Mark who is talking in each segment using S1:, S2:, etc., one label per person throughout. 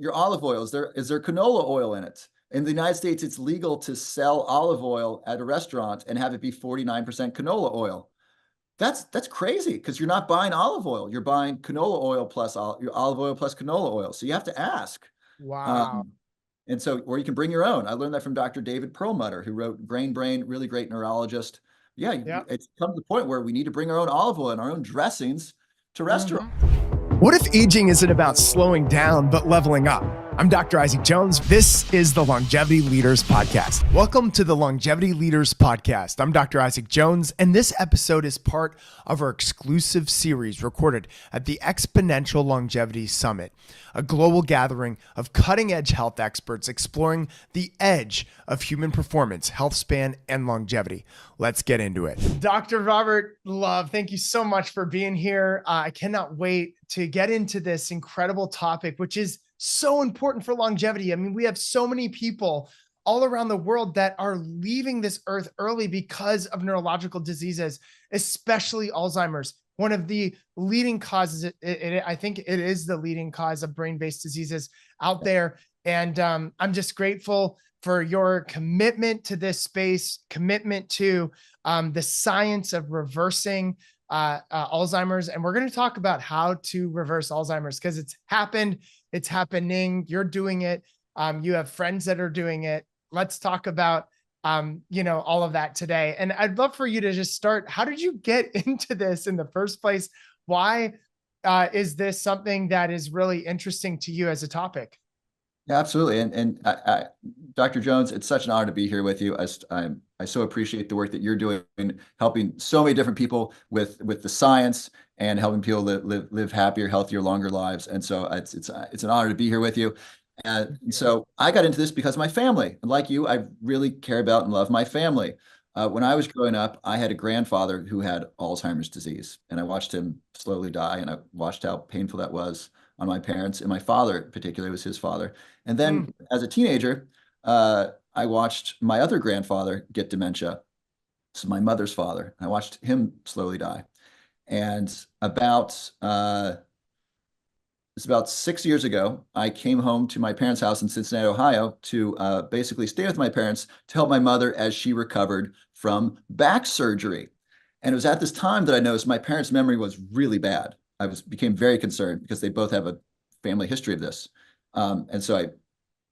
S1: your olive oil? Is there canola oil in it? In the United States, it's legal to sell olive oil at a restaurant and have it be 49% canola oil. That's crazy because you're not buying olive oil. You're buying canola oil plus your olive oil plus canola oil. So you have to ask.
S2: Wow.
S1: Um, and so, or you can bring your own. I learned that from Dr. David Perlmutter, who wrote Grain Brain, really great neurologist. Yeah,
S2: Yeah.
S1: it's come to the point where we need to bring our own olive oil and our own dressings to restaurants.
S3: What if aging isn't about slowing down, but leveling up? I'm Dr. Isaac Jones. This is the Longevity Leaders Podcast. Welcome to the Longevity Leaders Podcast. I'm Dr. Isaac Jones, and this episode is part of our exclusive series recorded at the Exponential Longevity Summit, a global gathering of cutting-edge health experts exploring the edge of human performance, health span, and longevity. Let's get into it. Dr. Robert Love, thank you so much for being here. I cannot wait to get into this incredible topic, which is so important for longevity. I mean, we have so many people all around the world that are leaving this earth early because of neurological diseases, especially Alzheimer's. One of the leading causes, I think it is the leading cause of brain-based diseases out there. And I'm just grateful for your commitment to this space, commitment to the science of reversing Alzheimer's. And we're going to talk about how to reverse Alzheimer's because it's happened. It's happening. You're doing it. You have friends that are doing it. Let's talk about, all of that today. And I'd love for you to just start. How did you get into this in the first place? Why is this something that is really interesting to you as a topic?
S1: Yeah, absolutely. And Dr. Jones, it's such an honor to be here with you. I so appreciate the work that you're doing, helping so many different people with the science and helping people live happier, healthier, longer lives. And so it's an honor to be here with you. And so I got into this because of my family. And like you, I really care about and love my family. When I was growing up, I had a grandfather who had Alzheimer's disease, and I watched him slowly die, and I watched how painful that was on my parents, and my father particularly was his father. And then as a teenager, I watched my other grandfather get dementia. This is my mother's father. I watched him slowly die. And it's about 6 years ago, I came home to my parents' house in Cincinnati, Ohio, to basically stay with my parents to help my mother as she recovered from back surgery. And it was at this time that I noticed my parents' memory was really bad. Became very concerned because they both have a family history of this. And so I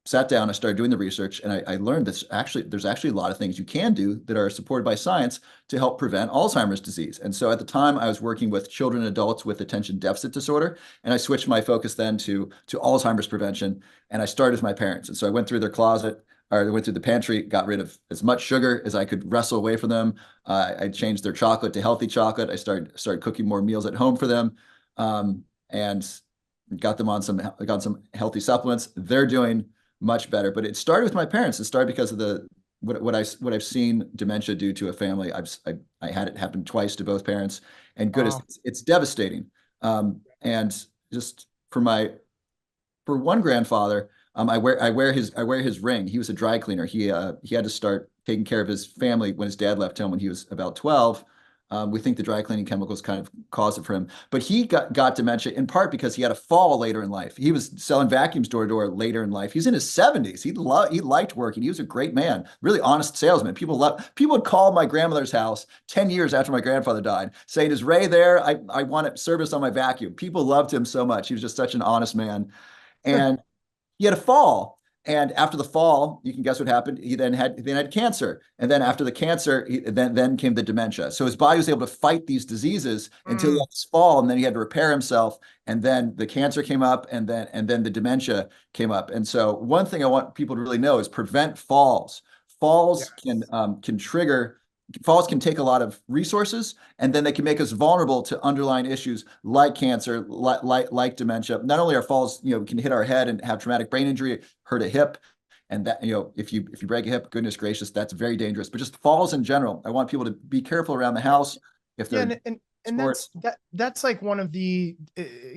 S1: sat down, I started doing the research, and I learned there's actually a lot of things you can do that are supported by science to help prevent Alzheimer's disease. And so at the time, I was working with children and adults with attention deficit disorder, and I switched my focus then to Alzheimer's prevention, and I started with my parents. And so I went through their closet, or I went through the pantry, got rid of as much sugar as I could wrestle away from them. I changed their chocolate to healthy chocolate. I started cooking more meals at home for them, and got them on some healthy supplements. They're doing much better, but it started with my parents. It started because of what I've seen dementia do to a family. I had it happen twice to both parents, and goodness, it's devastating. And just for one grandfather, I wear his ring. He was a dry cleaner. He had to start taking care of his family when his dad left him when he was about 12. We think the dry cleaning chemicals kind of caused it for him. But he got dementia in part because he had a fall later in life. He was selling vacuums door to door later in life. He's in his 70s. He liked working. He was a great man, really honest salesman. People would call my grandmother's house 10 years after my grandfather died, saying, "Is Ray there? I want service on my vacuum." People loved him so much. He was just such an honest man. And he had a fall. And after the fall, you can guess what happened. He then had cancer. And then after the cancer, then came the dementia. So his body was able to fight these diseases until he had this fall, and then he had to repair himself. And then the cancer came up, and then the dementia came up. And so one thing I want people to really know is prevent falls. Falls Falls can take a lot of resources, and then they can make us vulnerable to underlying issues like cancer, like dementia. Not only are falls, can hit our head and have traumatic brain injury, hurt a hip, and that, if you break a hip, goodness gracious, that's very dangerous. But just falls in general, I want people to be careful around the house if they're
S2: and that's like one of the,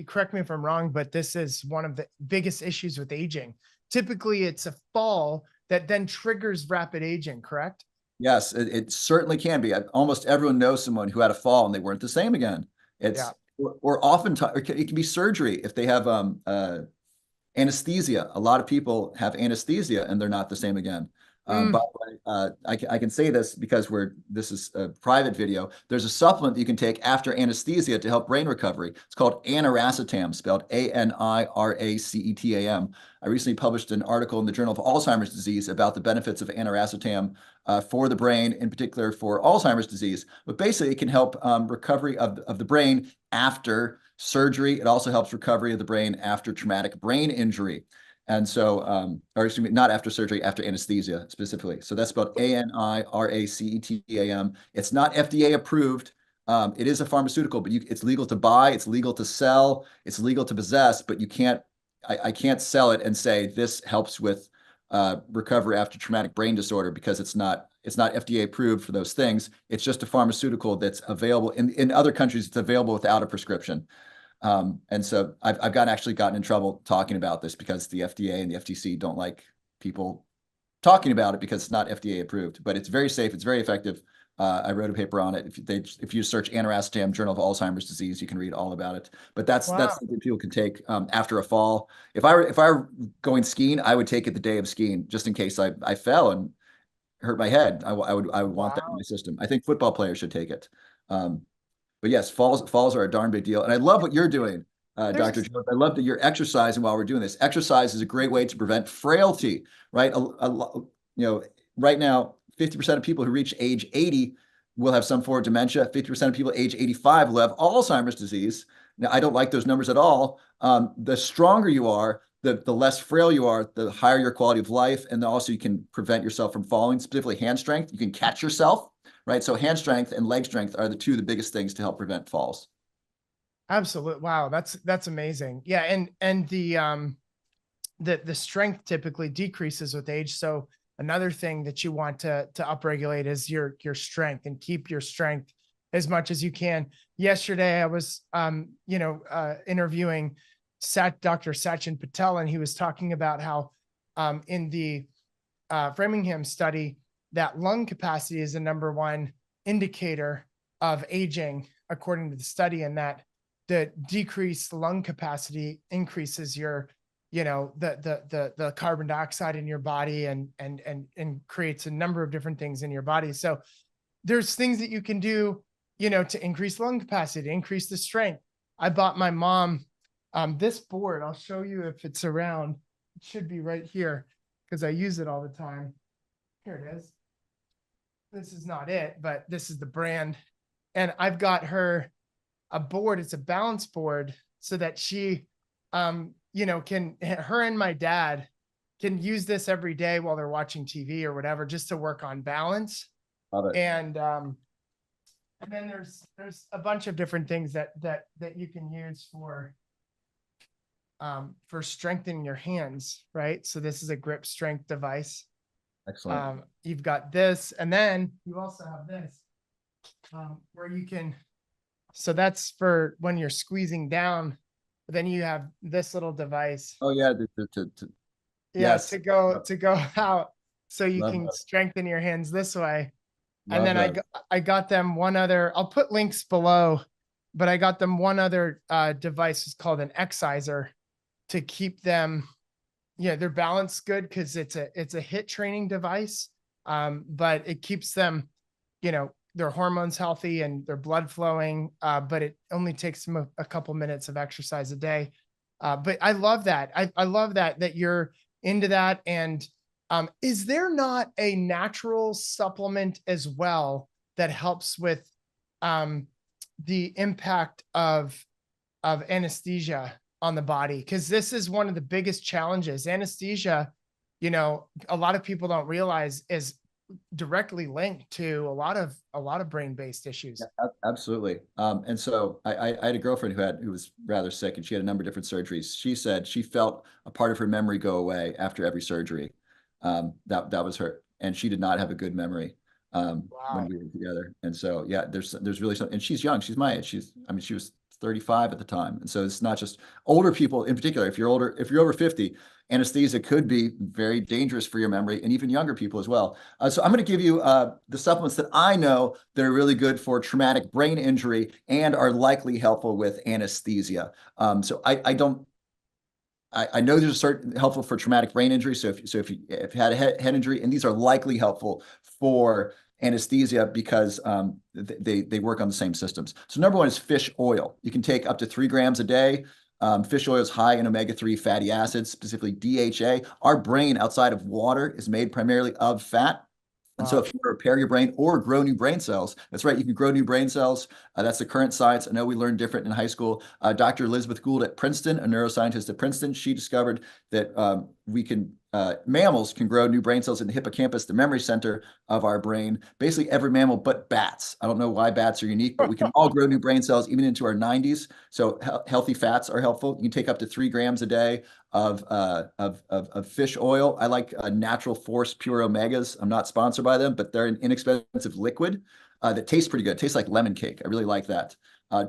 S2: correct me if I'm wrong, but this is one of the biggest issues with aging. Typically, it's a fall that then triggers rapid aging, correct?
S1: Yes, it certainly can be. Almost everyone knows someone who had a fall and they weren't the same again. Or oftentimes it can be surgery if they have Anesthesia. A lot of people have anesthesia and they're not the same again.
S2: Mm.
S1: I can say this because this is a private video. There's a supplement that you can take after anesthesia to help brain recovery. It's called aniracetam, spelled ANIRACETAM. I recently published an article in the Journal of Alzheimer's Disease about the benefits of aniracetam for the brain, in particular for Alzheimer's disease. But basically, it can help recovery of the brain after surgery. It also helps recovery of the brain after traumatic brain injury. And so, or excuse me, not after surgery, after anesthesia specifically. So that's spelled ANIRACETAM. It's not FDA approved. It is a pharmaceutical, but it's legal to buy, it's legal to sell, it's legal to possess, but you can't, I can't sell it and say this helps with recovery after traumatic brain disorder because it's not FDA approved for those things. It's just a pharmaceutical that's available in other countries. It's available without a prescription. And so I've actually gotten in trouble talking about this because the FDA and the FTC don't like people talking about it because it's not FDA approved, but it's very safe. It's very effective. I wrote a paper on it. If you search aniracetam, Journal of Alzheimer's Disease, you can read all about it. But that's something people can take after a fall. If I were going skiing, I would take it the day of skiing just in case I fell and hurt my head. I would want that in my system. I think football players should take it. But yes, falls are a darn big deal. And I love what you're doing, Dr. Jones. I love that you're exercising while we're doing this. Exercise is a great way to prevent frailty, right? Right now, 50% of people who reach age 80 will have some form of dementia. 50% of people age 85 will have Alzheimer's disease. Now, I don't like those numbers at all. The stronger you are, the less frail you are, the higher your quality of life. And also you can prevent yourself from falling, specifically hand strength. You can catch yourself. Right. So hand strength and leg strength are the two of the biggest things to help prevent falls.
S2: Absolutely. Wow. That's amazing. Yeah. And the strength typically decreases with age. So another thing that you want to upregulate is your strength and keep your strength as much as you can. Yesterday, I was, interviewing Dr. Sachin Patel, and he was talking about how in the Framingham study, that lung capacity is the number one indicator of aging, according to the study, and that the decreased lung capacity increases your, the carbon dioxide in your body and creates a number of different things in your body. So there's things that you can do, to increase lung capacity, to increase the strength. I bought my mom this board. I'll show you if it's around. It should be right here because I use it all the time. Here it is. This is not it, but this is the brand. And I've got her a board. It's a balance board so that she, her and my dad can use this every day while they're watching TV or whatever, just to work on balance.
S1: Love it.
S2: And then there's a bunch of different things that you can use for strengthening your hands, right? So this is a grip strength device.
S1: Excellent.
S2: You've got this, and then you also have this, where you can, so that's for when you're squeezing down, but then you have this little device.
S1: Oh yeah. Yes.
S2: To go out. So you
S1: Love
S2: can
S1: that.
S2: strengthen your hands this way.
S1: Love
S2: And then
S1: that.
S2: I got them one other, I'll put links below, but I got them one other device. It's called an exciser to keep them, their balance good because it's a HIIT training device. But it keeps them, their hormones healthy and their blood flowing. But it only takes them a couple minutes of exercise a day. But I love that. I love that you're into that. And is there not a natural supplement as well that helps with the impact of anesthesia on the body? Because this is one of the biggest challenges. Anesthesia, a lot of people don't realize is directly linked to a lot of brain-based issues.
S1: Yeah, absolutely. And so I had a girlfriend who was rather sick, and she had a number of different surgeries. She said she felt a part of her memory go away after every surgery. That was her, and she did not have a good memory when we were together. And so yeah, there's really something. And she's young. She's my age. She was 35 at the time. And so it's not just older people in particular. If you're over 50, anesthesia could be very dangerous for your memory, and even younger people as well. So I'm going to give you the supplements that I know that are really good for traumatic brain injury and are likely helpful with anesthesia. So I I know these are certain helpful for traumatic brain injury. So if you had a head injury, and these are likely helpful for anesthesia because they work on the same systems. So number one is fish oil. You can take up to 3 grams a day. Fish oil is high in omega-3 fatty acids, specifically DHA. Our brain outside of water is made primarily of fat. And so if you want to repair your brain or grow new brain cells, that's right, you can grow new brain cells. That's the current science. I know we learned different in high school. Dr. Elizabeth Gould at Princeton, a neuroscientist at Princeton, she discovered that mammals can grow new brain cells in the hippocampus, the memory center of our brain. Basically every mammal but bats. I don't know why bats are unique, but we can all grow new brain cells even into our 90s. So healthy fats are helpful. You can take up to 3 grams a day of fish oil. I like Natural Force Pure Omegas. I'm not sponsored by them, but they're an inexpensive liquid that tastes pretty good. It tastes like lemon cake. I really like that.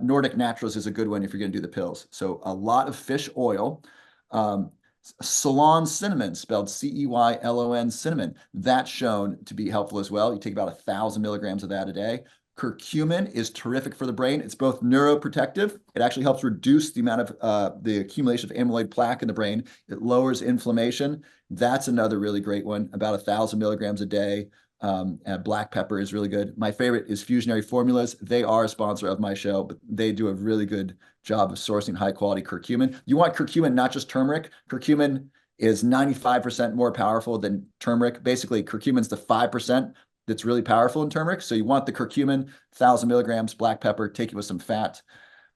S1: Nordic Naturals is a good one if you're going to do the pills. So a lot of fish oil. Ceylon cinnamon, spelled Ceylon cinnamon, that's shown to be helpful as well. You take about 1,000 milligrams of that a day. Curcumin is terrific for the brain. It's both neuroprotective. It actually helps reduce the amount of the accumulation of amyloid plaque in the brain. It lowers inflammation. That's another really great one, about 1,000 milligrams a day. Black pepper is really good. My favorite is Fusionary Formulas. They are a sponsor of my show, but they do a really good job of sourcing high quality curcumin. You want curcumin, not just turmeric. Curcumin is 95% more powerful than turmeric. Basically, curcumin's the 5% that's really powerful in turmeric. So you want the curcumin, 1,000 milligrams, black pepper, take it with some fat.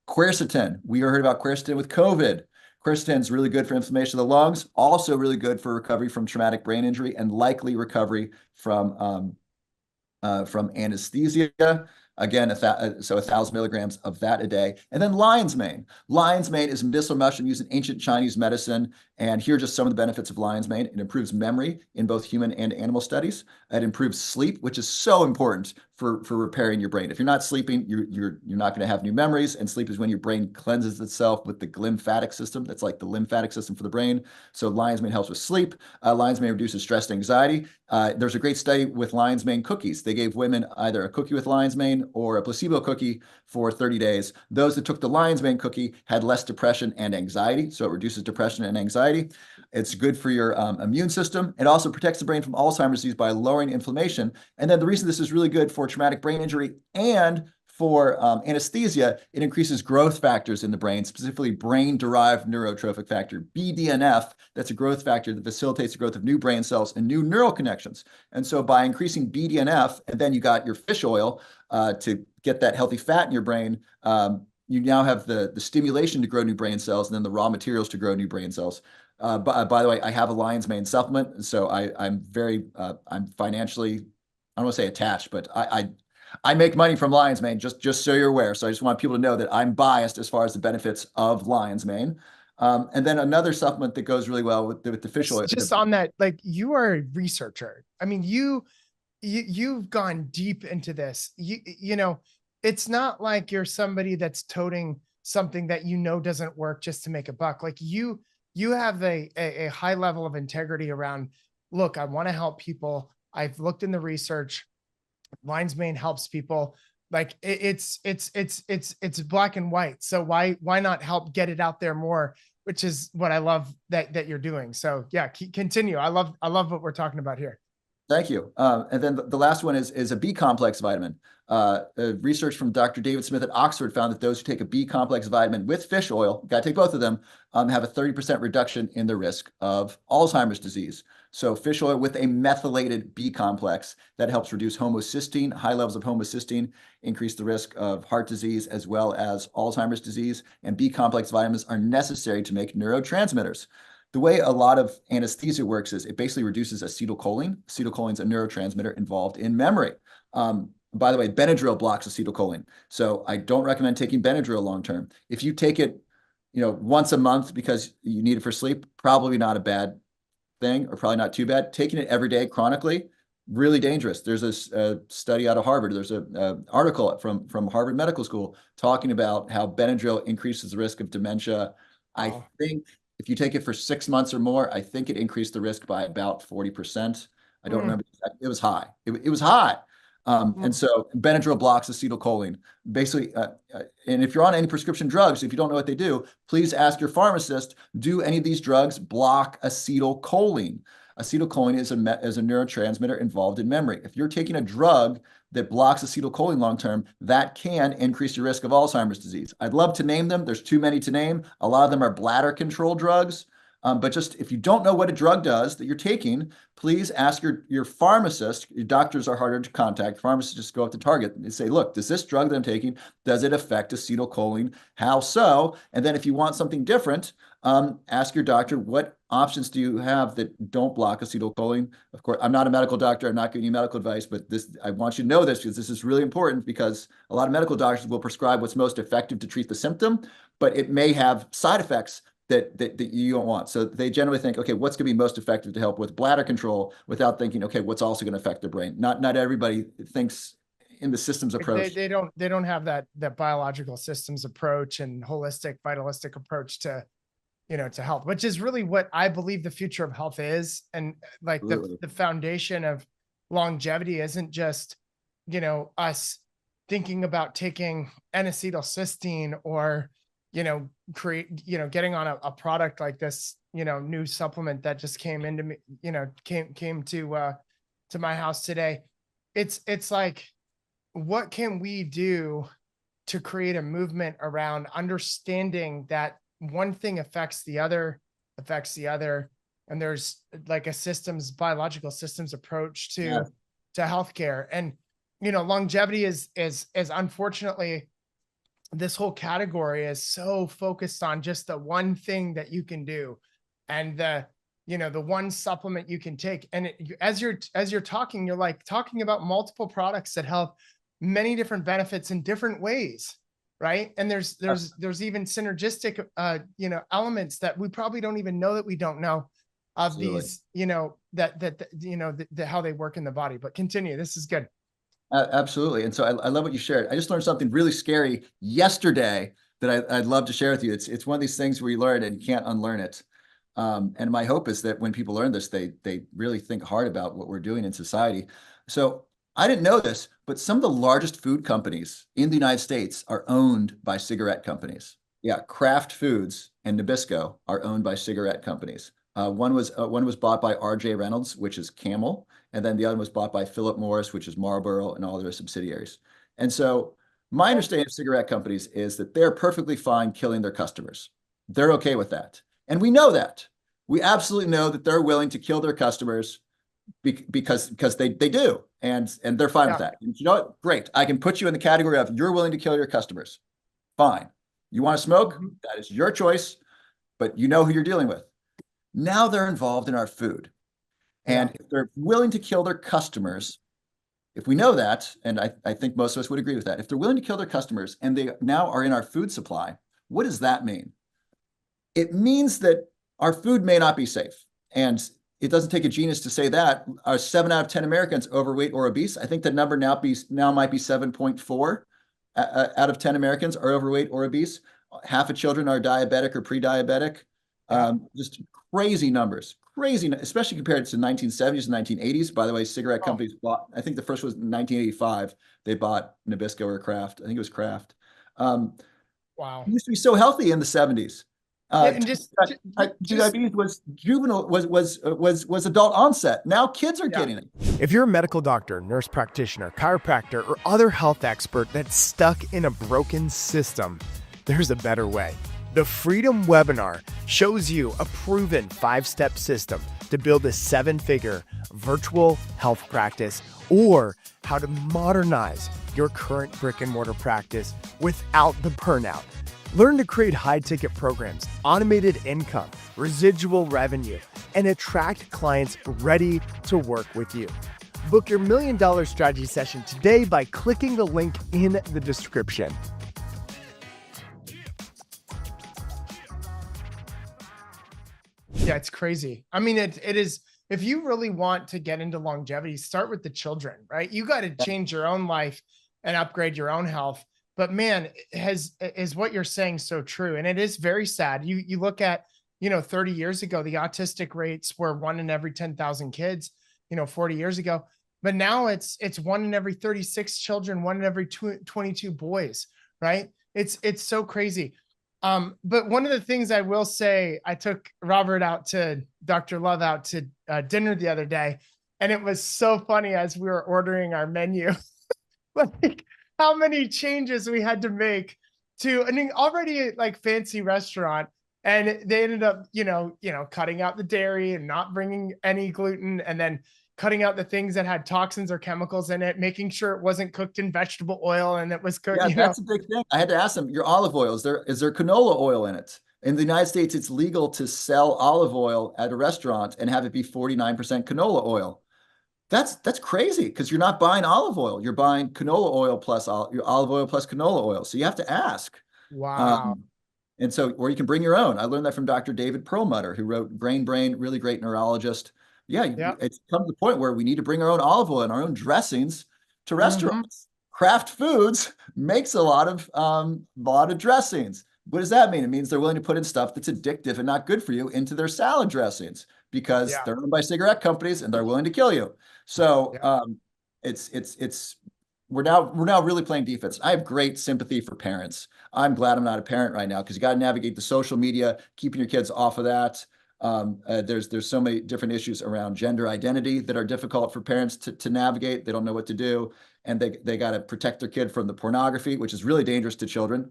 S1: Quercetin, we heard about quercetin with COVID. Quercetin is really good for inflammation of the lungs, also really good for recovery from traumatic brain injury and likely recovery from anesthesia. Again, so 1,000 milligrams of that a day. And then lion's mane. Lion's mane is a medicinal mushroom used in ancient Chinese medicine. And here are just some of the benefits of lion's mane. It improves memory in both human and animal studies. It improves sleep, which is so important for repairing your brain. If you're not sleeping, you're not going to have new memories. And sleep is when your brain cleanses itself with the glymphatic system. That's like the lymphatic system for the brain. So lion's mane helps with sleep. Lion's mane reduces stress and anxiety. There's a great study with lion's mane cookies. They gave women either a cookie with lion's mane or a placebo cookie for 30 days. Those that took the lion's mane cookie had less depression and anxiety. So it reduces depression and anxiety. It's good for your immune system. It also protects the brain from Alzheimer's disease by lowering inflammation. And then the reason this is really good for traumatic brain injury and for anesthesia, it increases growth factors in the brain, specifically brain-derived neurotrophic factor, BDNF. That's a growth factor that facilitates the growth of new brain cells and new neural connections. And so by increasing BDNF, and then you got your fish oil to get that healthy fat in your brain, you now have the stimulation to grow new brain cells and then the raw materials to grow new brain cells. By the way, I have a lion's mane supplement, so I'm financially, I don't want to say attached, but I make money from lion's mane, just so you're aware. So I just want people to know that I'm biased as far as the benefits of lion's mane. And then another supplement that goes really well with the fish oil.
S2: Just on that, like, you are a researcher. I mean, you've gone deep into this. You know, it's not like you're somebody that's toting something that doesn't work just to make a buck. Like you have a high level of integrity around, look, I want to help people. I've looked in the research. Lion's mane helps people. Like it's black and white. So why not help get it out there more, which is what I love that you're doing. So yeah, continue. I love what we're talking about here.
S1: Thank you. And then the last one is a B complex vitamin. Research from Dr. David Smith at Oxford found that those who take a B complex vitamin with fish oil, got to take both of them, have a 30% reduction in the risk of Alzheimer's disease. So fish oil with a methylated B complex that helps reduce homocysteine, high levels of homocysteine, increase the risk of heart disease as well as Alzheimer's disease. And B complex vitamins are necessary to make neurotransmitters. The way a lot of anesthesia works is it basically reduces acetylcholine. Acetylcholine is a neurotransmitter involved in memory. By the way, Benadryl blocks acetylcholine. So I don't recommend taking Benadryl long-term. If you take it, once a month because you need it for sleep, probably not a bad thing or probably not too bad. Taking it every day chronically, really dangerous. There's a study out of Harvard. There's an article from Harvard Medical School talking about how Benadryl increases the risk of dementia. I think if you take it for 6 months or more, I think it increased the risk by about 40%. I don't remember. It was high. It was high. And so Benadryl blocks acetylcholine. Basically, and if you're on any prescription drugs, if you don't know what they do, please ask your pharmacist, do any of these drugs block acetylcholine? Acetylcholine is a neurotransmitter involved in memory. If you're taking a drug that blocks acetylcholine long-term, that can increase your risk of Alzheimer's disease. I'd love to name them. There's too many to name. A lot of them are bladder control drugs. But just if you don't know what a drug does that you're taking, please ask your pharmacist. Your doctors are harder to contact. Pharmacists just go up to Target and say, look, does this drug that I'm taking, does it affect acetylcholine? How so? And then if you want something different, ask your doctor, what options do you have that don't block acetylcholine? Of course, I'm not a medical doctor. I'm not giving you medical advice, but I want you to know this because this is really important, because a lot of medical doctors will prescribe what's most effective to treat the symptom, but it may have side effects that you don't want. So they generally think, okay, what's going to be most effective to help with bladder control, without thinking, okay, what's also going to affect the brain? Not everybody thinks in the systems approach.
S2: They don't have that biological systems approach and holistic, vitalistic approach to, to health, which is really what I believe the future of health is. And like the foundation of longevity isn't just, us thinking about taking N-acetylcysteine or, getting on a product like this, new supplement that just came into me, came to my house today. It's like, what can we do to create a movement around understanding that one thing affects the other. And there's like a biological systems approach to healthcare. And, longevity is unfortunately, this whole category is so focused on just the one thing that you can do and the one supplement you can take. And as you're talking, you're like talking about multiple products that have many different benefits in different ways. Right. And there's even synergistic, elements that we probably don't even know that we don't know of. Absolutely. These, how they work in the body. But continue. This is good.
S1: Absolutely. And so I love what you shared. I just learned something really scary yesterday that I'd love to share with you. It's one of these things where you learn and you can't unlearn it. And my hope is that when people learn this, they really think hard about what we're doing in society. So I didn't know this, but some of the largest food companies in the United States are owned by cigarette companies. Yeah, Kraft Foods and Nabisco are owned by cigarette companies. One was bought by R.J. Reynolds, which is Camel, and then the other was bought by Philip Morris, which is Marlboro, and all their subsidiaries. And so my understanding of cigarette companies is that they're perfectly fine killing their customers. They're okay with that. And we know that. We absolutely know that they're willing to kill their customers because they do. And they're fine with that. And you know what? Great. I can put you in the category of you're willing to kill your customers. Fine. You want to smoke? Mm-hmm. That is your choice, but you know who you're dealing with. Now they're involved in our food. And if they're willing to kill their customers, if we know that, and I think most of us would agree with that, if they're willing to kill their customers and they now are in our food supply, what does that mean? It means that our food may not be safe. And it doesn't take a genius to say that. Are 7 out of 10 Americans overweight or obese? I think the number now might be 7.4 out of 10 Americans are overweight or obese. Half of children are diabetic or pre-diabetic. Just crazy numbers, especially compared to 1970s and 1980s. By the way, cigarette companies bought, I think the first was in 1985. They bought Nabisco or Kraft. I think it was Kraft.
S2: Wow.
S1: It used to be so healthy in the 70s. Diabetes was juvenile, was adult onset. Now kids are getting it.
S3: If you're a medical doctor, nurse practitioner, chiropractor, or other health expert that's stuck in a broken system, there's a better way. The Freedom Webinar shows you a proven 5-step system to build a 7-figure virtual health practice, or how to modernize your current brick and mortar practice without the burnout. Learn to create high-ticket programs, automated income, residual revenue, and attract clients ready to work with you. Book your $1 million strategy session today by clicking the link in the description.
S2: Yeah, it's crazy. I mean, it is, if you really want to get into longevity, start with the children, right? You got to change your own life and upgrade your own health. But man, is what you're saying so true. And it is very sad. You look at, 30 years ago, the autistic rates were 1 in every 10,000 kids, 40 years ago. but now it's one in every 36 children, one in every 22 boys, right? It's so crazy. But one of the things I will say, I took Robert out to Dr. Love out to dinner the other day, and it was so funny as we were ordering our menu, like how many changes we had to make to an already like fancy restaurant. And they ended up, cutting out the dairy and not bringing any gluten, and then cutting out the things that had toxins or chemicals in it, making sure it wasn't cooked in vegetable oil and it was cooked.
S1: Yeah, that's a big thing. I had to ask them, your olive oil, is there canola oil in it? In the United States, it's legal to sell olive oil at a restaurant and have it be 49% canola oil. That's crazy because you're not buying olive oil. You're buying canola oil plus your olive oil plus canola oil. So you have to ask.
S2: Wow.
S1: And so, or you can bring your own. I learned that from Dr. David Perlmutter, who wrote Brain, really great neurologist. Yeah, it's come to the point where we need to bring our own olive oil and our own dressings to restaurants. Kraft Foods makes a lot of dressings. What does that mean? It means they're willing to put in stuff that's addictive and not good for you into their salad dressings because they're owned by cigarette companies and they're willing to kill you. So we're now really playing defense. I have great sympathy for parents. I'm glad I'm not a parent right now because you got to navigate the social media, keeping your kids off of that. There's so many different issues around gender identity that are difficult for parents to navigate. They don't know what to do, and they got to protect their kid from the pornography, which is really dangerous to children.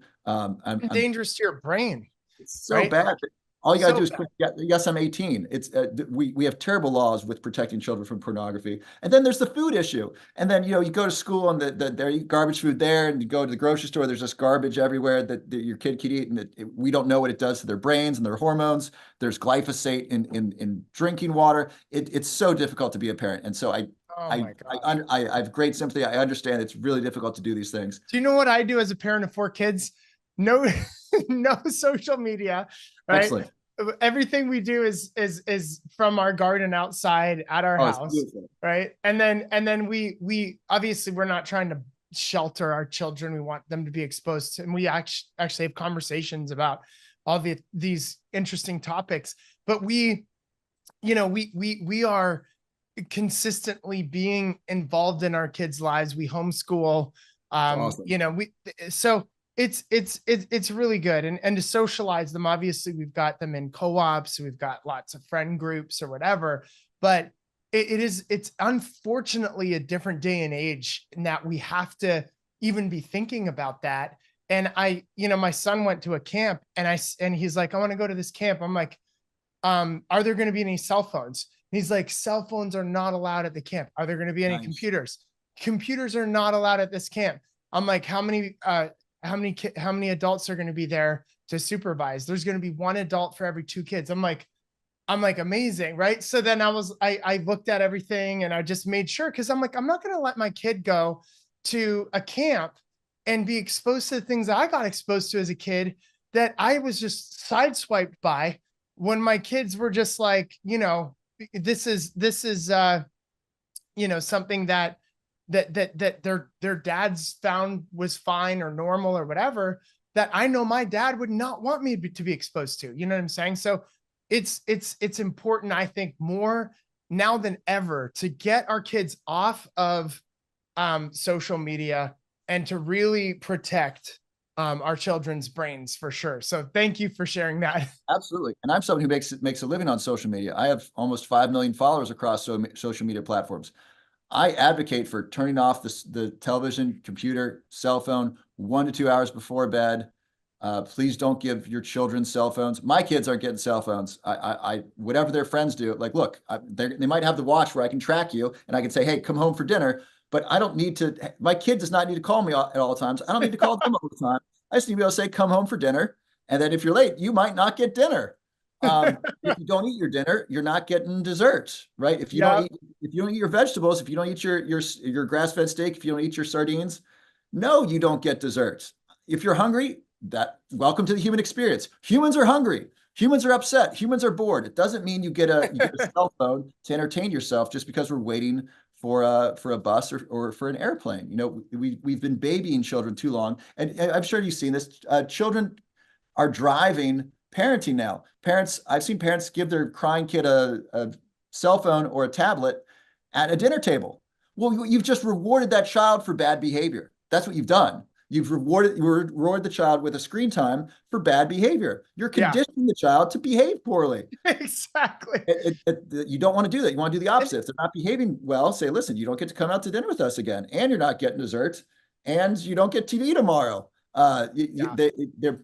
S2: Dangerous to your brain.
S1: It's so bad. All you got to do is click, yes, I'm 18. It's we have terrible laws with protecting children from pornography. And then there's the food issue. And then, you go to school and they eat garbage food there, and you go to the grocery store, there's just garbage everywhere that your kid could eat. And we don't know what it does to their brains and their hormones. There's glyphosate in drinking water. It's so difficult to be a parent. And so I have great sympathy. I understand it's really difficult to do these things.
S2: Do you know what I do as a parent of 4 kids? No, no social media, right?
S1: Excellent.
S2: Everything we do is from our garden outside at our house, right? And then we obviously we're not trying to shelter our children. We want them to be exposed to, and we actually have conversations about all these interesting topics. But we are consistently being involved in our kids' lives. We homeschool.
S1: Awesome.
S2: It's really good. And to socialize them, obviously we've got them in co-ops, we've got lots of friend groups or whatever, but it's unfortunately a different day and age in that we have to even be thinking about that. And my son went to a camp and he's like, I want to go to this camp. I'm like, are there going to be any cell phones? And he's like, cell phones are not allowed at the camp. Are there going to be any computers? Computers are not allowed at this camp. I'm like, how many adults are going to be there to supervise? There's going to be 1 adult for every 2 kids. I'm like, amazing. Right. So then I looked at everything and I just made sure, cause I'm like, I'm not going to let my kid go to a camp and be exposed to the things that I got exposed to as a kid that I was just sideswiped by when my kids were just like, this is something that their dads found was fine or normal or whatever, that I know my dad would not want me to be exposed to. You know what I'm saying? So it's important, I think, more now than ever to get our kids off of social media and to really protect our children's brains for sure. So thank you for sharing that.
S1: Absolutely. And I'm someone who makes a living on social media. I have almost 5 million followers across social media platforms. I advocate for turning off the television, computer, cell phone 1 to 2 hours before bed. Please don't give your children cell phones. My kids aren't getting cell phones. Whatever their friends do, like, look, they might have the watch where I can track you and I can say, hey, come home for dinner. But I don't need to, my kid does not need to call me at all times. I don't need to call them all the time. I just need to be able to say, come home for dinner. And then if you're late, you might not get dinner. If you don't eat your dinner, you're not getting dessert, right? If you don't eat your vegetables, if you don't eat your grass-fed steak, if you don't eat your sardines, no, you don't get dessert. If you're hungry, welcome to the human experience. Humans are hungry. Humans are upset. Humans are bored. It doesn't mean you get a cell phone to entertain yourself just because we're waiting for a bus or for an airplane. We've been babying children too long, and I'm sure you've seen this. Children are driving parenting now. I've seen parents give their crying kid a cell phone or a tablet at a dinner table. Well, you've just rewarded that child for bad behavior. That's what you've done. You've rewarded the child with a screen time for bad behavior. You're
S2: Yeah,
S1: conditioning the child to behave poorly.
S2: exactly.
S1: You don't want to do that. You want to do the
S2: And
S1: opposite. If they're not behaving well, say, listen, you don't get to come out to dinner with us again, and you're not getting dessert, and you don't get TV tomorrow.
S2: yeah,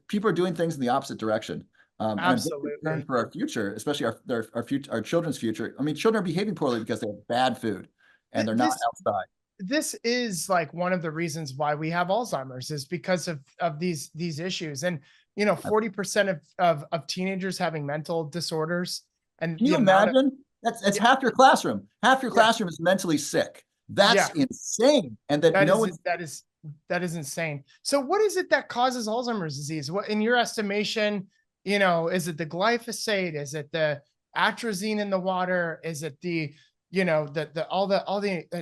S1: People are doing things in the opposite direction. And I'm very concerned
S2: absolutely.
S1: for our future, especially our children's future. I mean, children are behaving poorly because they have bad food and
S2: Th-
S1: they're not
S2: This
S1: outside.
S2: this is like one of the reasons why we have Alzheimer's is because of these issues. And 40% of teenagers having mental disorders, and
S1: Can
S2: the
S1: you
S2: amount of
S1: imagine? That's
S2: yeah,
S1: half your classroom. Half your
S2: yeah,
S1: classroom is mentally sick.
S2: yeah,
S1: That's insane. And that
S2: that
S1: no
S2: is
S1: one's
S2: that is insane. So what is it that causes Alzheimer's disease? What, in your estimation, is it the glyphosate? Is it the atrazine in the water? Is it the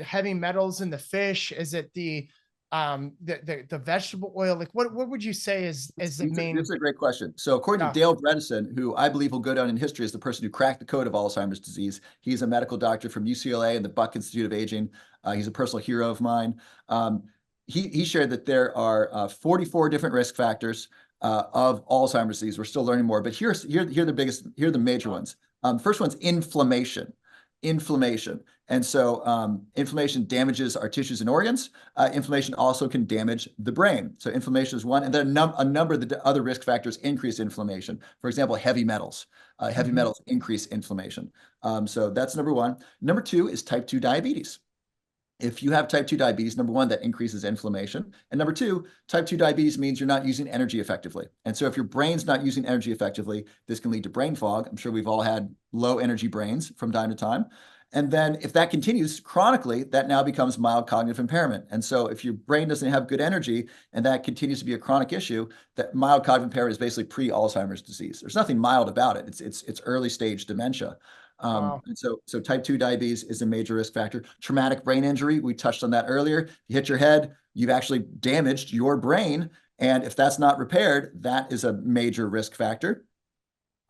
S2: heavy metals in the fish? Is it the vegetable oil? Like what would you say is the main?
S1: This is a great question. So according to
S2: Yeah.
S1: Dale Bredesen, who I believe will go down in history as the person who cracked the code of Alzheimer's disease, he's a medical doctor from UCLA and the Buck Institute of Aging. He's a personal hero of mine. He shared that there are 44 different risk factors of Alzheimer's disease. We're still learning more, but here are the major ones. First one's inflammation. Inflammation. And so inflammation damages our tissues and organs. Inflammation also can damage the brain. So inflammation is one. And then a number of the other risk factors increase inflammation. For example, heavy metals. Heavy
S2: Mhm.
S1: metals increase inflammation. So that's number one. Number two is type 2 diabetes. If you have type 2 diabetes, number one, that increases inflammation. And number two, type 2 diabetes means you're not using energy effectively. And so if your brain's not using energy effectively, this can lead to brain fog. I'm sure we've all had low energy brains from time to time. And then if that continues chronically, that now becomes mild cognitive impairment. And so if your brain doesn't have good energy and that continues to be a chronic issue, that mild cognitive impairment is basically pre-Alzheimer's disease. There's nothing mild about it. It's early stage dementia.
S2: Wow.
S1: And so type 2 diabetes is a major risk factor. Traumatic brain injury, we touched on that earlier. You hit your head, you've actually damaged your brain. And if that's not repaired, that is a major risk factor.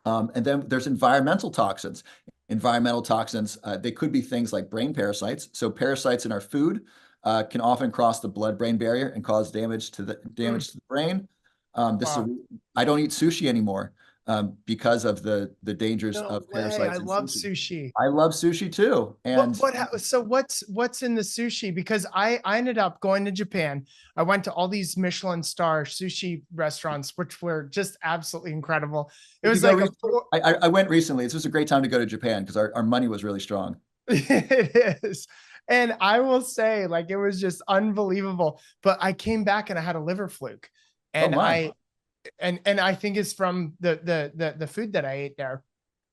S1: And then there's environmental toxins. Environmental toxins, they could be things like brain parasites. So parasites in our food can often cross the blood-brain barrier and cause damage to the brain.
S2: Wow.
S1: I don't eat sushi anymore because of the dangers
S2: No
S1: of
S2: way. I
S1: parasites in
S2: love
S1: sushi.
S2: sushi.
S1: I love sushi too. And
S2: So what's in the sushi? Because I ended up going to Japan. I went to all these Michelin star sushi restaurants, which were just absolutely incredible. It was like
S1: I went recently. This was a great time to go to Japan because our money was really strong.
S2: it is. And I will say, like, it was just unbelievable. But I came back and I had a liver fluke.
S1: Oh
S2: And
S1: my.
S2: I think it's from the food that I ate there.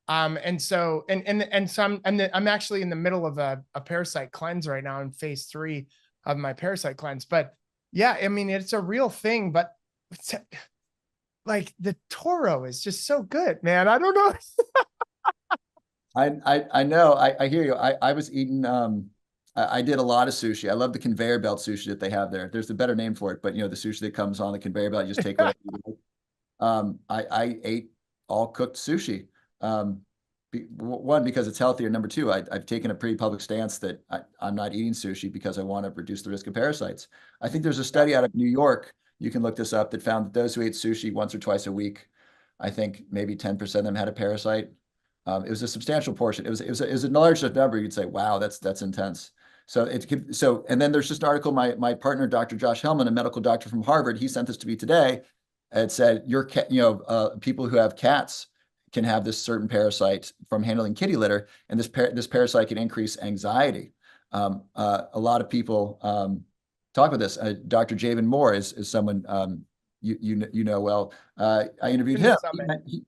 S2: And so I'm actually in the middle of a parasite cleanse right now in phase 3 of my parasite cleanse. But yeah, I mean, it's a real thing, but it's, like the Toro is just so good, man. I don't know.
S1: I know. I hear you. I was eating I did a lot of sushi. I love the conveyor belt sushi that they have there. There's a better name for it, but the sushi that comes on the conveyor belt, you just take whatever you like. I ate all cooked sushi. One, because it's healthier. Number two, I've taken a pretty public stance that I'm not eating sushi because I want to reduce the risk of parasites. I think there's a study out of New York, you can look this up, that found that those who ate sushi once or twice a week, I think maybe 10% of them had a parasite. It was a substantial portion. It was a large enough number. You'd say, wow, that's intense. So and then there's just an article, my partner, Dr. Josh Hellman, a medical doctor from Harvard, he sent this to me today. It said, people who have cats can have this certain parasite from handling kitty litter, and this parasite can increase anxiety. A lot of people talk about this. Dr. Javen Moore is someone you know well. I interviewed him.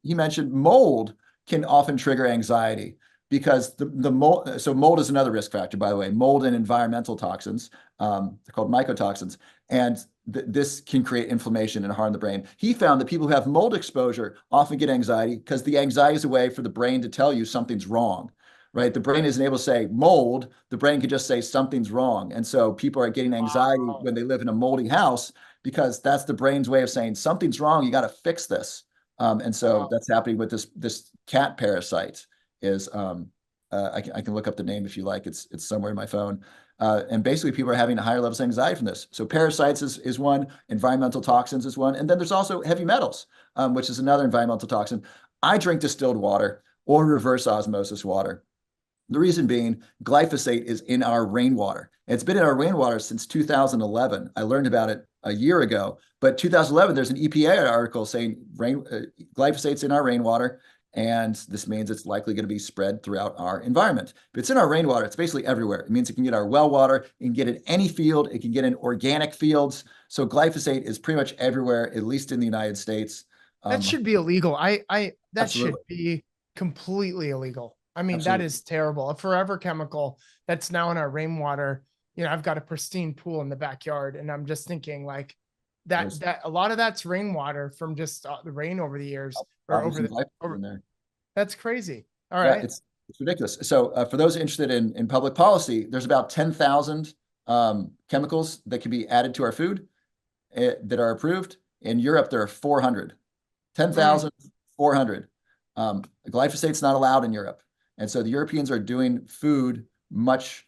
S1: He mentioned mold can often trigger anxiety because the mold. So mold is another risk factor, by the way. Mold and environmental toxins, they're called mycotoxins, and this can create inflammation and harm the brain. He found that people who have mold exposure often get anxiety because the anxiety is a way for the brain to tell you something's wrong, right? The brain isn't able to say mold. The brain can just say something's wrong. And so people are getting anxiety when they live in a moldy house because that's the brain's way of saying something's wrong. You got to fix this. And so that's happening with this cat parasite is I can look up the name if you like. It's somewhere in my phone. And basically, people are having higher levels of anxiety from this. So parasites is one, environmental toxins is one, and then there's also heavy metals, which is another environmental toxin. I drink distilled water or reverse osmosis water. The reason being, glyphosate is in our rainwater. It's been in our rainwater since 2011. I learned about it a year ago, but 2011, there's an EPA article saying glyphosate's in our rainwater, and this means it's likely going to be spread throughout our environment. If it's in our rainwater, it's basically everywhere. It means it can get our well water, it can get in any field, it can get in organic fields. So glyphosate is pretty much everywhere, at least in the United States.
S2: That should be illegal. That
S1: Absolutely.
S2: should be completely illegal. I mean,
S1: Absolutely.
S2: that is terrible. A forever chemical that's now in our rainwater. You know, I've got a pristine pool in the backyard, and I'm just thinking like that a lot of that's rainwater from just the rain over the years or
S1: Probably some glyphosate
S2: over.
S1: in there.
S2: That's crazy. All
S1: Yeah,
S2: right.
S1: it's ridiculous. So for those interested in public policy, there's about 10,000 chemicals that can be added to our food that are approved. In Europe, there are 400. 10,400. Glyphosate's not allowed in Europe. And so the Europeans are doing food much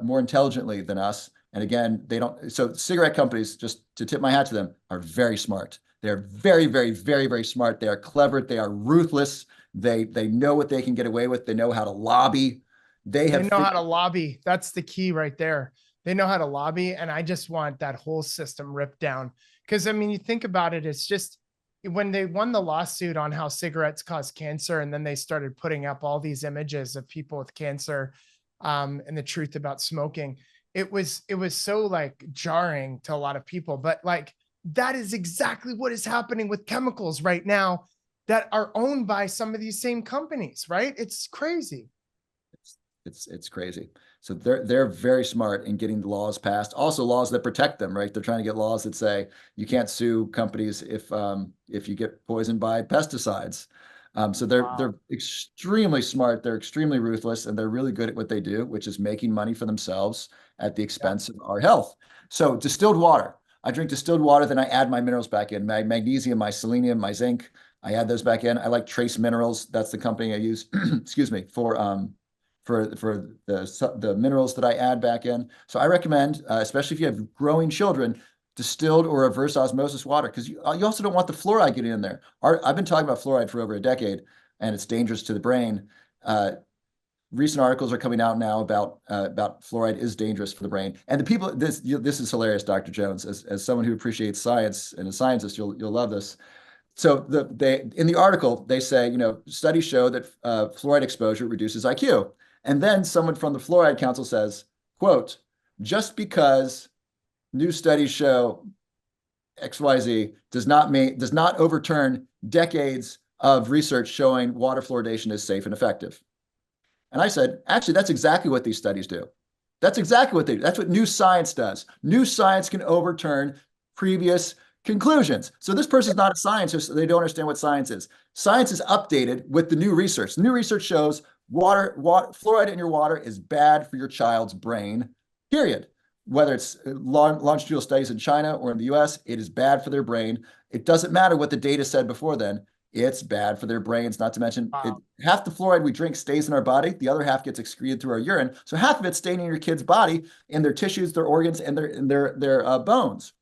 S1: more intelligently than us. And again, they don't. So cigarette companies, just to tip my hat to them, are very smart. They're very, very, very, very smart. They are clever. They are ruthless. They know what they can get away with. They know how to lobby. They
S2: know how to lobby. That's the key right there. They know how to lobby. And I just want that whole system ripped down. Because I mean, you think about it, it's just when they won the lawsuit on how cigarettes cause cancer, and then they started putting up all these images of people with cancer and the truth about smoking. It was so like jarring to a lot of people, but like that is exactly what is happening with chemicals right now that are owned by some of these same companies, right? It's crazy.
S1: It's crazy. So they're very smart in getting the laws passed. Also laws that protect them, right? They're trying to get laws that say you can't sue companies if you get poisoned by pesticides. So they're extremely smart. They're extremely ruthless, and they're really good at what they do, which is making money for themselves at the expense of our health. So distilled water. I drink distilled water, then I add my minerals back in, my magnesium, my selenium, my zinc. I add those back in. I like Trace Minerals. That's the company I use, excuse me, for the minerals that I add back in. So I recommend, especially if you have growing children, distilled or reverse osmosis water, because you also don't want the fluoride getting in there. I've been talking about fluoride for over a decade, and it's dangerous to the brain. Recent articles are coming out now about fluoride is dangerous for the brain. And the people, this is hilarious, Dr. Jones, as someone who appreciates science and a scientist, you'll love this. So in the article, they say, studies show that fluoride exposure reduces IQ. And then someone from the Fluoride Council says, quote, just because new studies show XYZ does not overturn decades of research showing water fluoridation is safe and effective. And I said, actually, that's exactly what these studies do. That's exactly what they do. That's what new science does. New science can overturn previous conclusions. So this person's not a scientist, so they don't understand what science is. Science is updated with the new research. New research shows fluoride in your water is bad for your child's brain, period. Whether it's longitudinal studies in China or in the US, it is bad for their brain. It doesn't matter what the data said before then. It's bad for their brains, not to mention half the fluoride we drink stays in our body. The other half gets excreted through our urine. So half of it's staying in your kid's body, in their tissues, their organs, and their bones.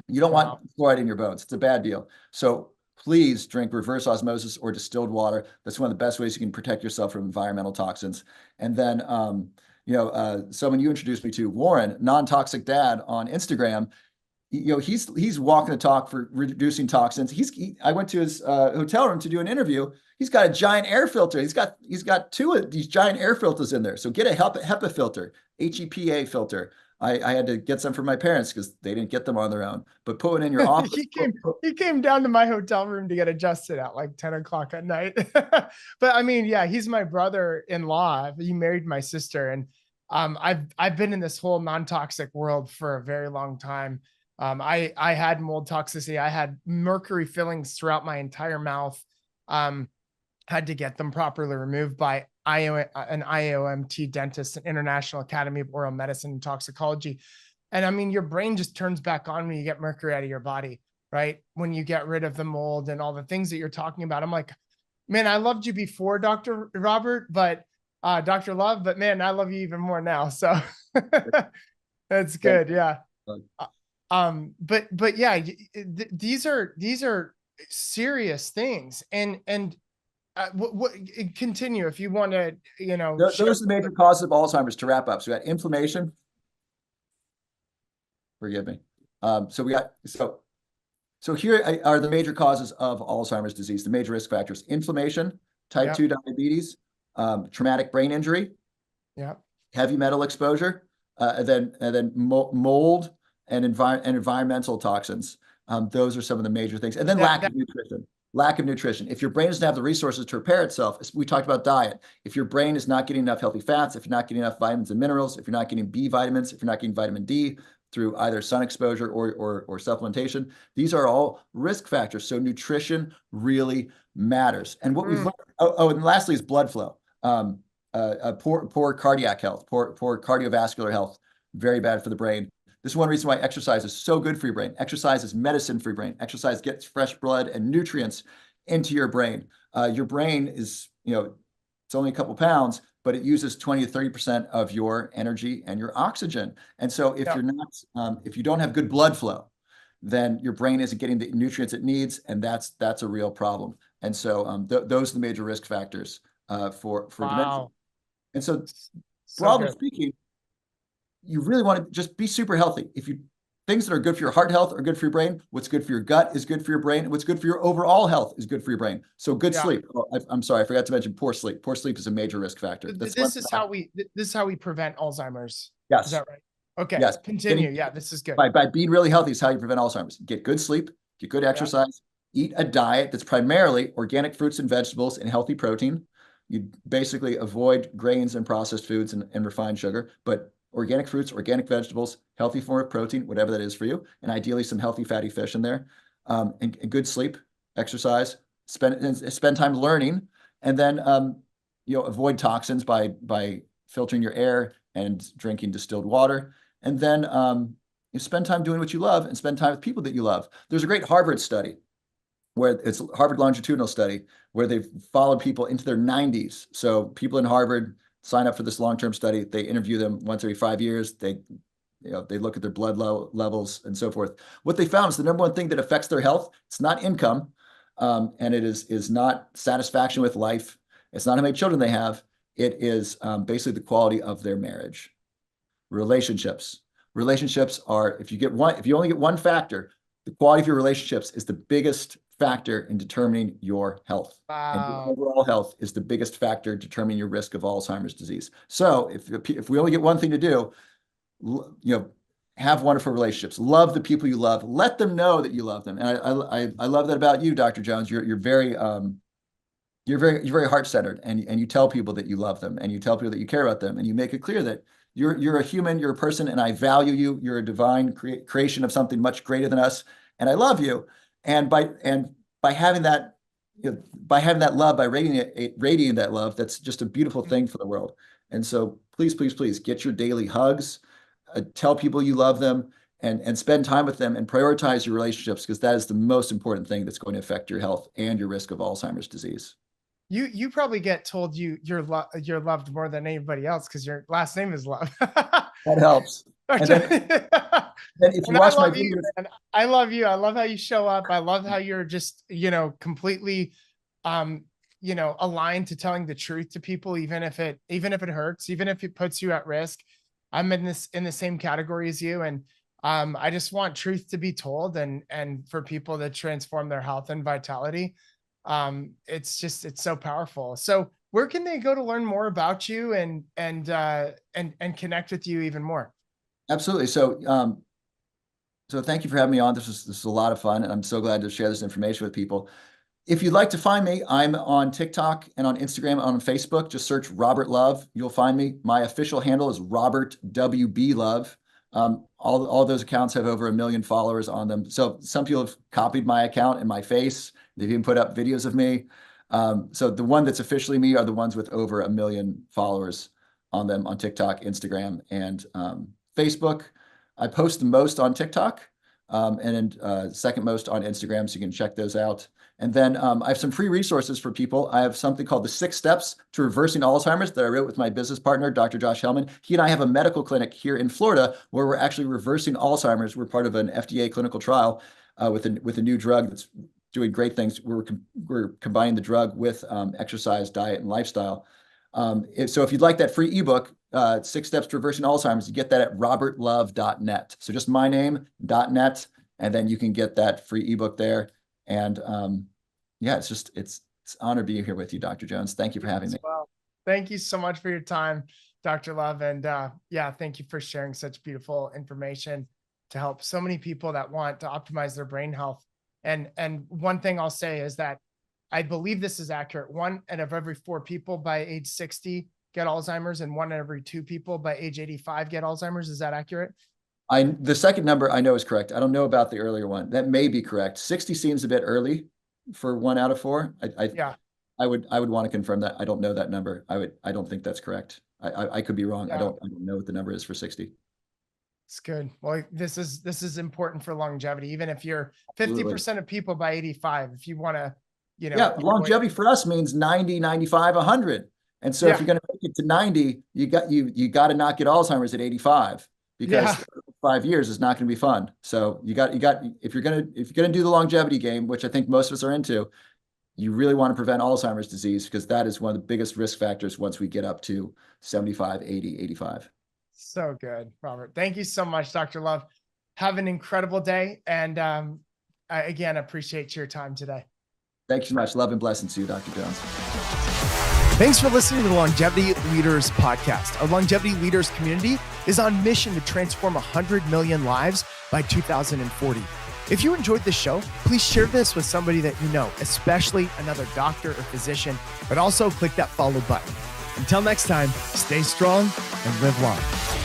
S1: You don't want fluoride in your bones. It's a bad deal. So please drink reverse osmosis or distilled water. That's one of the best ways you can protect yourself from environmental toxins. And then, someone you introduced me to, Warren, Non-Toxic Dad on Instagram, he's walking the talk for reducing toxins. I went to his hotel room to do an interview. He's got a giant air filter. He's got two of these giant air filters in there. So get a HEPA filter, HEPA filter. I had to get some for my parents because they didn't get them on their own. But put it in your office.
S2: he came down to my hotel room to get adjusted at like 10 o'clock at night. But I mean, yeah, he's my brother-in-law. He married my sister, and I've been in this whole non-toxic world for a very long time. I had mold toxicity. I had mercury fillings throughout my entire mouth. Had to get them properly removed by an IOMT dentist, an International Academy of Oral Medicine and Toxicology. And I mean, your brain just turns back on when you get mercury out of your body, right? When you get rid of the mold and all the things that you're talking about. I'm like, man, I loved you before, Dr. Robert, but Dr. Love, but man, I love you even more now. So that's
S1: Thank
S2: good. Yeah.
S1: you.
S2: But yeah, these are serious things. And continue if you want to, share.
S1: Those are the major causes of Alzheimer's to wrap up. So we got inflammation. Forgive me. So here are the major causes of Alzheimer's disease, the major risk factors: inflammation, type
S2: Yep.
S1: 2 diabetes, traumatic brain injury,
S2: Yeah.
S1: heavy metal exposure, and then mold and environmental toxins. Those are some of the major things. And then lack of nutrition. Lack of nutrition. If your brain doesn't have the resources to repair itself, we talked about diet. If your brain is not getting enough healthy fats, if you're not getting enough vitamins and minerals, if you're not getting B vitamins, if you're not getting vitamin D through either sun exposure or supplementation, these are all risk factors. So nutrition really matters. And what we've learned, and lastly is blood flow. Poor cardiac health, poor cardiovascular health, very bad for the brain. This is one reason why exercise is so good for your brain. Exercise is medicine for your brain. Exercise gets fresh blood and nutrients into your brain. Your brain is, it's only a couple pounds, but it uses 20 to 30% of your energy and your oxygen. And so if you're not, if you don't have good blood flow, then your brain isn't getting the nutrients it needs, and that's a real problem. And so those are the major risk factors for dementia. And so broadly speaking, you really want to just be super healthy. Things that are good for your heart health are good for your brain. What's good for your gut is good for your brain. And what's good for your overall health is good for your brain. So good sleep. Oh, I'm sorry, I forgot to mention poor sleep. Poor sleep is a major risk factor.
S2: This is how we prevent Alzheimer's.
S1: Yes.
S2: Is that right? Okay.
S1: Yes.
S2: Continue. Yeah, this is good.
S1: By being really healthy is how you prevent Alzheimer's. Get good sleep, get good exercise, eat a diet that's primarily organic fruits and vegetables and healthy protein. You basically avoid grains and processed foods and refined sugar, but organic fruits, organic vegetables, healthy form of protein, whatever that is for you, and ideally some healthy fatty fish in there, and good sleep, exercise, spend time learning, and then avoid toxins by filtering your air and drinking distilled water, and then you spend time doing what you love and spend time with people that you love. There's a great Harvard study where it's Harvard longitudinal study where they've followed people into their 90s. So people in Harvard sign up for this long-term study. They interview them once every 5 years. They look at their blood levels and so forth. What they found is the number one thing that affects their health, it's not income, and it is not satisfaction with life. It's not how many children they have. It is basically the quality of their marriage. Relationships are, if you only get one factor, the quality of your relationships is the biggest factor in determining your health.
S2: Wow.
S1: And your overall health is the biggest factor determining your risk of Alzheimer's disease. So if we only get one thing to do, have wonderful relationships. Love the people you love. Let them know that you love them. And I love that about you, Dr. Jones. You're very heart-centered, and you tell people that you love them, and you tell people that you care about them, and you make it clear that you're a human, you're a person, and I value you. You're a divine creation of something much greater than us, and I love you. And by having that, love, by radiating that love, that's just a beautiful thing for the world. And so please, please, please get your daily hugs, tell people you love them, and spend time with them, and prioritize your relationships, because that is the most important thing that's going to affect your health and your risk of Alzheimer's disease.
S2: You probably get told you're loved more than anybody else because your last name is Love.
S1: That helps. And then if you watch my videos,
S2: I love you. I love how you show up. I love how you're just, completely, aligned to telling the truth to people, even if it hurts, even if it puts you at risk. I'm in the same category as you. And I just want truth to be told and for people to transform their health and vitality. It's so powerful. So where can they go to learn more about you and connect with you even more?
S1: Absolutely. So thank you for having me on. This is a lot of fun, and I'm so glad to share this information with people. If you'd like to find me, I'm on TikTok and on Instagram and on Facebook. Just search Robert Love. You'll find me. My official handle is Robert WB Love. All those accounts have over 1 million followers on them. So some people have copied my account and my face. They've even put up videos of me. So the one that's officially me are the ones with over 1 million followers on them on TikTok, Instagram, and Facebook. I post the most on TikTok. and second most on Instagram, so you can check those out. And then I have some free resources for people. I have something called the 6 Steps to Reversing Alzheimer's that I wrote with my business partner, Dr. Josh Hellman. He and I have a medical clinic here in Florida where we're actually reversing Alzheimer's. We're part of an FDA clinical trial with a new drug that's doing great things. We're combining the drug with exercise, diet, and lifestyle. So if you'd like that free ebook, 6 Steps to Reversing Alzheimer's, you get that at robertlove.net. So just my name.net, and then you can get that free ebook there. And yeah, it's an honor being here with you, Dr. Jones. Thank you for having me.
S2: Well, thank you so much for your time, Dr. Love. And yeah, thank you for sharing such beautiful information to help so many people that want to optimize their brain health. And one thing I'll say is that I believe this is accurate. 1 out of every 4 people by age 60 get Alzheimer's, and 1 out of every 2 people by age 85 get Alzheimer's. Is that accurate?
S1: The second number I know is correct. I don't know about the earlier one. That may be correct. 60 seems a bit early for 1 out of 4.
S2: Yeah.
S1: I would want to confirm that. I don't know that number. I don't think that's correct. I could be wrong.
S2: Yeah.
S1: I don't know what the number is for 60.
S2: It's good. Well, this is important for longevity. Even if you're 50%
S1: Absolutely.
S2: of people by 85, if you want to,
S1: Yeah, longevity for us means 90, 95, 100. And so if you're going to make it to 90, you got to not get Alzheimer's at 85, because 5 years is not going to be fun. So if you're going to do the longevity game, which I think most of us are into, you really want to prevent Alzheimer's disease, because that is one of the biggest risk factors once we get up to 75, 80, 85.
S2: So good, Robert. Thank you so much, Dr. Love. Have an incredible day. And I, again, appreciate your time today.
S1: Thank you so much. Love and blessings to you, Dr. Jones.
S3: Thanks for listening to the Longevity Leaders Podcast. Our Longevity Leaders community is on mission to transform 100 million lives by 2040. If you enjoyed this show, please share this with somebody that you know, especially another doctor or physician, but also click that follow button. Until next time, stay strong and live long.